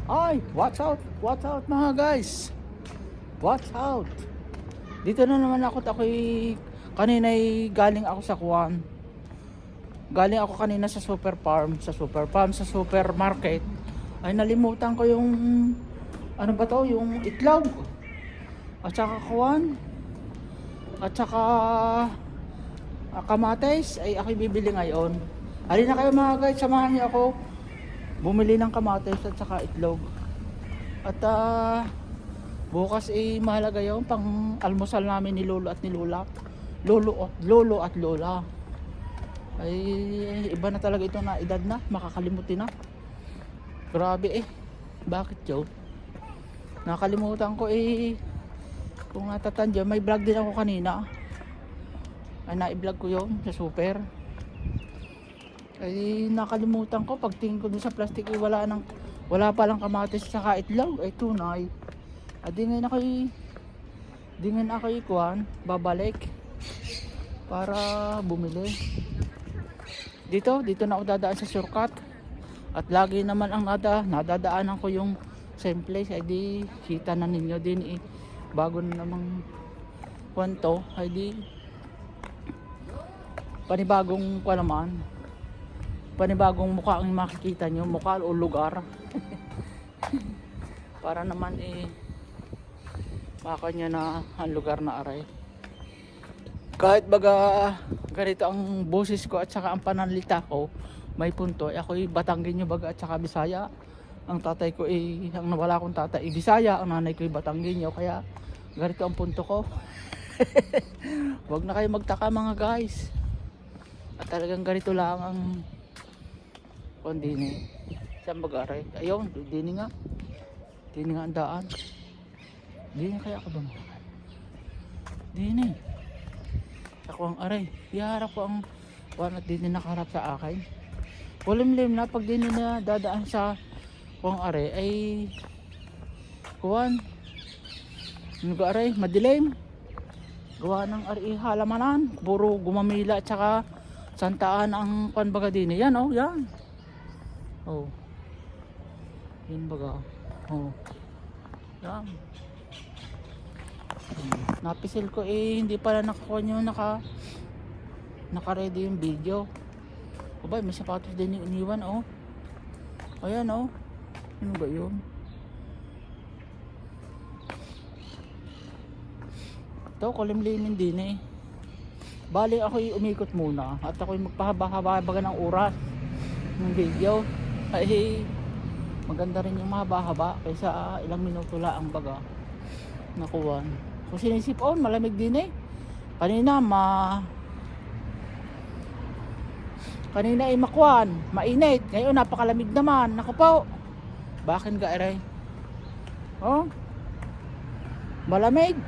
Ay, watch out mga guys. Watch out. Dito na naman kanina'y galing ako sa Kuwan. Galing ako kanina sa sa supermarket. Ay nalimutan ko yung ano ba to, yung itlog. At saka Kuwan. At saka kamates ay ako bibili ngayon. Halina kayo mga guys, samahan niyo ako bumili ng kamates at saka itlog. At bukas mahalaga yun pang almusal namin ni Lolo at ni Lola. Lolo at Lola. Ay iba na talaga ito na edad na, makakalimutin na. Grabe Bakit yun? Nakalimutan ko kung natatandyan, may vlog din ako kanina. Ay na-vlog ko yun sa super. Ay nakalimutan ko, pagtingin ko dun sa plastic wala palang kamatis sa itlog, ay tunay. Di ngayon ako ikuan, babalik para bumili. Dito na ako dadaan sa shortcut. At lagi naman ang nadadaanan ko yung same place, ay di kita na ninyo din bago na namang kwento, ay di panibagong mukha ang makikita nyo, mukha o lugar. Para naman makanya na ang lugar na aray. Kahit baga ganito ang boses ko at saka ang pananalita ko, may punto. Ako'y Batanggenyo baga at saka Bisaya. Ang tatay ko ang nawala kong tatay Bisaya, ang nanay ko'y Batanggenyo, kaya ganito ang punto ko. Wag na kayo magtaka mga guys. At talagang ganito lang ang dini sa mag-aray. Ayun, dini nga ang daan. Dini kaya ako dumaan. Dini ako ang aray. Iharap ko ang at dini nakaharap sa akin. Kulimlim na pag dini na dadaan sa kuwang aray ay kuwan aray madilim. Gawa ng ari halamanan, puro gumamila at saka santaan ang panbaga dini. Yan yan. Yun baga. Yan. Napisil ko hindi pala nakakuha nyo naka-ready yung video. Abay, may sapatos din yung iniwan Ayan Ano ba yun? Ito, kulimlimin din Bali ako'y umikot muna at ako'y magpahaba-haba ng oras ng video. Ay maganda rin yung mahaba-haba kaysa ilang minuto lang ang baga nakuwan. So sinisipon, malamig din kanina kanina makuwan, mainit, ngayon napakalamig naman. Naku po, bakit ga aray malamig.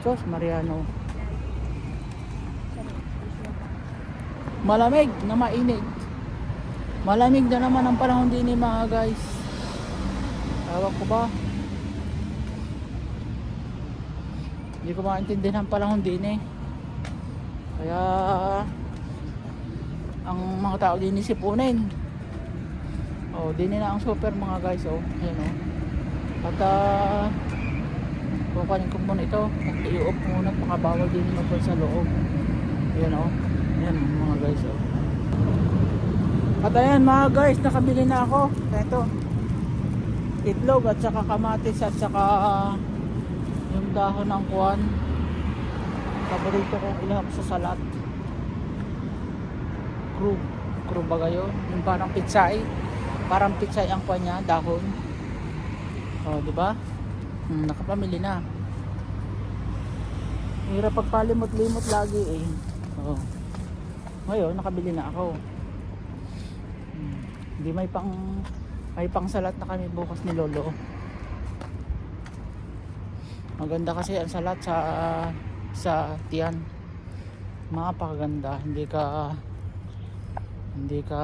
Diyos Mariano, malamig na mainit. Malamig na naman ang panahon din mga guys. Ewan ko ba, hindi ko maintindihan ang panahon din kaya ang mga tao din sipunin. Din na ang super mga guys. Ayan at kukunin ko muna ito, i-off muna, makabawal din naman sa loob. Ayan ayan mga guys At ayan mga guys, nakabili na ako. Ito, itlog at saka kamatis at saka yung dahon ng kuwan. Paborito kong ilahap sa salat. Crew baga yun. Yung parang pitsay. Parang pitsay ang kuwan niya, dahon. Diba? Nakapamili na. Hirap pagpalimot-limot lagi Ngayon, nakabili na ako. Hindi may pang salat na kami bukas ni Lolo. Maganda kasi ang salat sa tiyan. Mapakaganda, hindi ka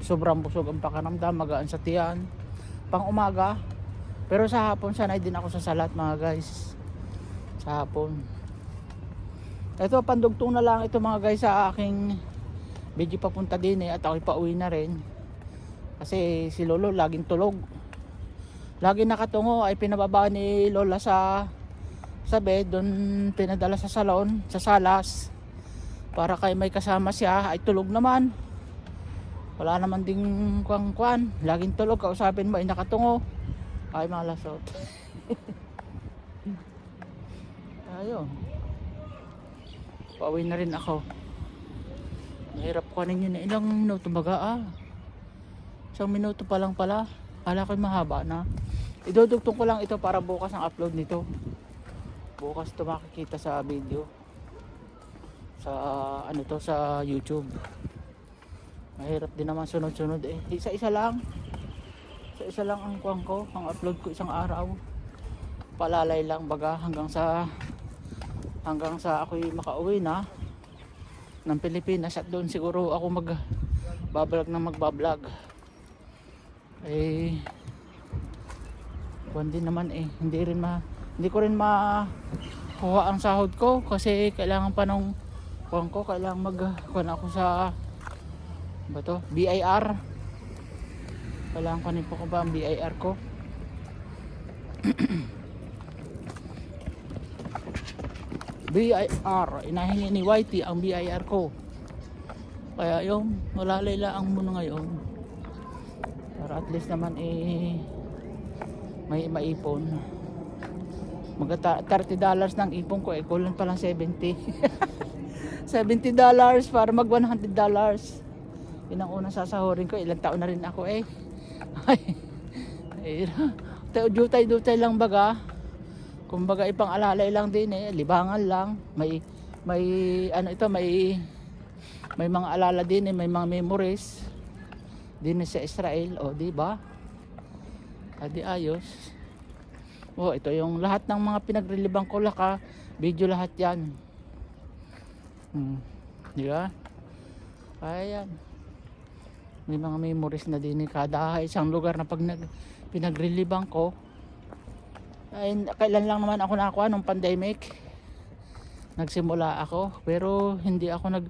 sobrang busog ang pakiramdam, magaan sa tiyan pang umaga. Pero sa hapon sanay din ako sa salat mga guys. Sa hapon. Ito pandugtong na lang ito mga guys sa aking video papunta din at ako'y pauwi na rin. Kasi si lolo laging tulog. Lagi nakatungo ay pinababa ni lola sa bed, doon pinadala sa salon, sa salas. Para kay may kasama siya ay tulog naman. Wala naman ding kuwan. Laging tulog, kausapin mo ay nakatungo. Ay malasot. Ayun. Pauwi na rin ako. Mahirap kuhanin yun na ilang minuto baga. 1 minuto pa lang pala. Kala ko'y mahaba na. Idudugtong ko lang ito para bukas ang upload nito. Bukas ito makikita sa video. Sa ano to, sa YouTube. Mahirap din naman sunod-sunod eh. Isa-isa lang. Isa-isa lang ang kuwang ko. Ang upload ko isang araw. Palalay lang baga hanggang sa ako'y makauwi na ng Pilipinas, at doon siguro ako magbablog eh kundi naman eh hindi ko rin makuha ang sahod ko kasi kailangan pa nung kailangan magkuhan ako sa BIR. Kailangan kunin po ko ba ang BIR ko. BIR, inahingi ni Whitey ang BIR ko. Kaya yung malalay ang muna ngayon. Para at least naman may maipon. $30 ng ipon ko, kulang pa lang 70. $70 para mag $100. Yun ang unang sasahurin ko. Ilang taon na rin ako eh. Dutay lang baga. Kumbaga ipang alalay lang din eh, libangan lang. May mga alala din eh, may mga memories din sa Israel, o di ba? Adi ayos. Oh, ito yung lahat ng mga pinagrelibang ko video lahat 'yan. Di ba? Ayan. May mga memories na din kada isang lugar na pag pinagrelibang ko. Ay, kailan lang naman ako nakakuha nung pandemic. Nagsimula ako, pero hindi ako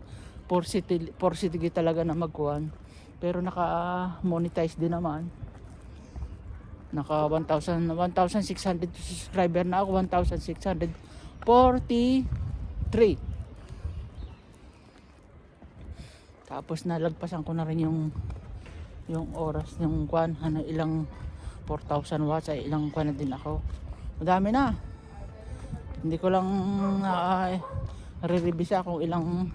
porsitige talaga na magkuhan. Pero naka-monetize din naman. Naka 1,600 subscriber na ako, 1,643. Tapos nalagpasan ko na rin yung oras ng kuhan, ilang 4,000 watts ay ilang kuhan na din ako. Madami na. Hindi ko lang re-revisa kung ilang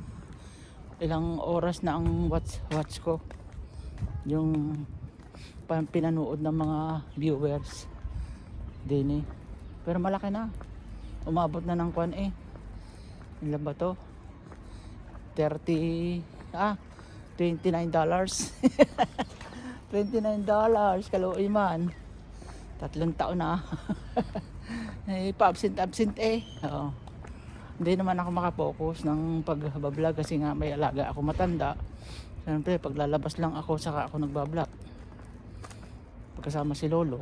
oras na ang watch ko. Yung pinanood ng mga viewers din eh. Pero malaki na. Umabot na ng kuhan eh. Ilan ba to? $29. $29 kaluoy man. 3 taon na. Pa-absent eh. Oo. Hindi naman ako makapokus ng pagbablog kasi nga may alaga ako matanda. Siyempre paglalabas lang ako saka ako nagbablog. Pagkasama si lolo.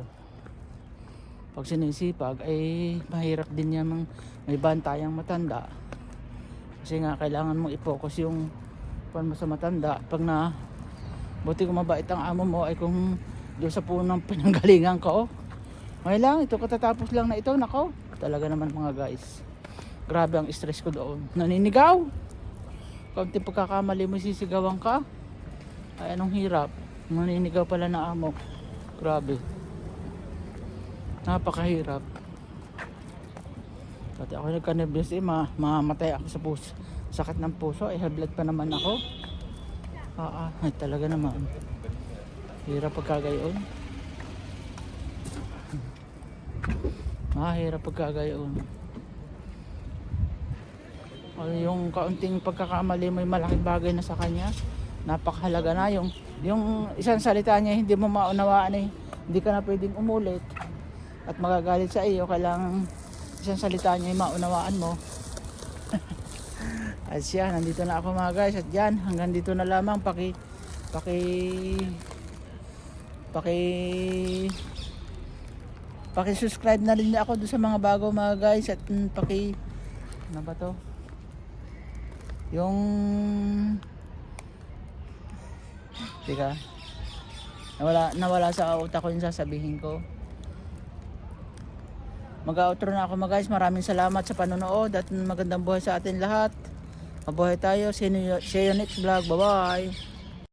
Pag sinisipag ay mahirap din yan may bantayang matanda. Kasi nga kailangan mong i-focus yung mo sa matanda. Pag buti kung mabait ang amo mo ay kung doon sa punang pinanggalingan ko. Ngayon lang, ito katatapos lang na ito. Nako, talaga naman mga guys. Grabe ang stress ko doon. Naninigaw. Kaunti pagkakamali mo sisigawan ka. Ay anong hirap. Naninigaw pala na amo. Grabe. Napakahirap. Pati ako nagka-nervous eh. Mamatay ako sa puso. Sakit ng puso. High blood pa naman ako. Ay talaga naman. Hirap pagkagayon. Mahirap pagkagayon. Yung kaunting pagkakamali may malaking bagay na sa kanya. Napakahalaga na yung isang salita niya hindi mo maunawaan eh. Hindi ka na pwedeng umulit at magagalit sa iyo. Kailangan isang salita niya maunawaan mo. At siya, nandito na ako mga guys. At yan, hanggang dito na lamang. Paki-subscribe na rin ako doon sa mga bago mga guys. At ano ba to? Yung Nawala sa utak ko yung sasabihin ko. Mag-outro na ako mga guys. Maraming salamat sa panonood at magandang buhay sa atin lahat. Mabuhay tayo. See you next vlog. Bye bye.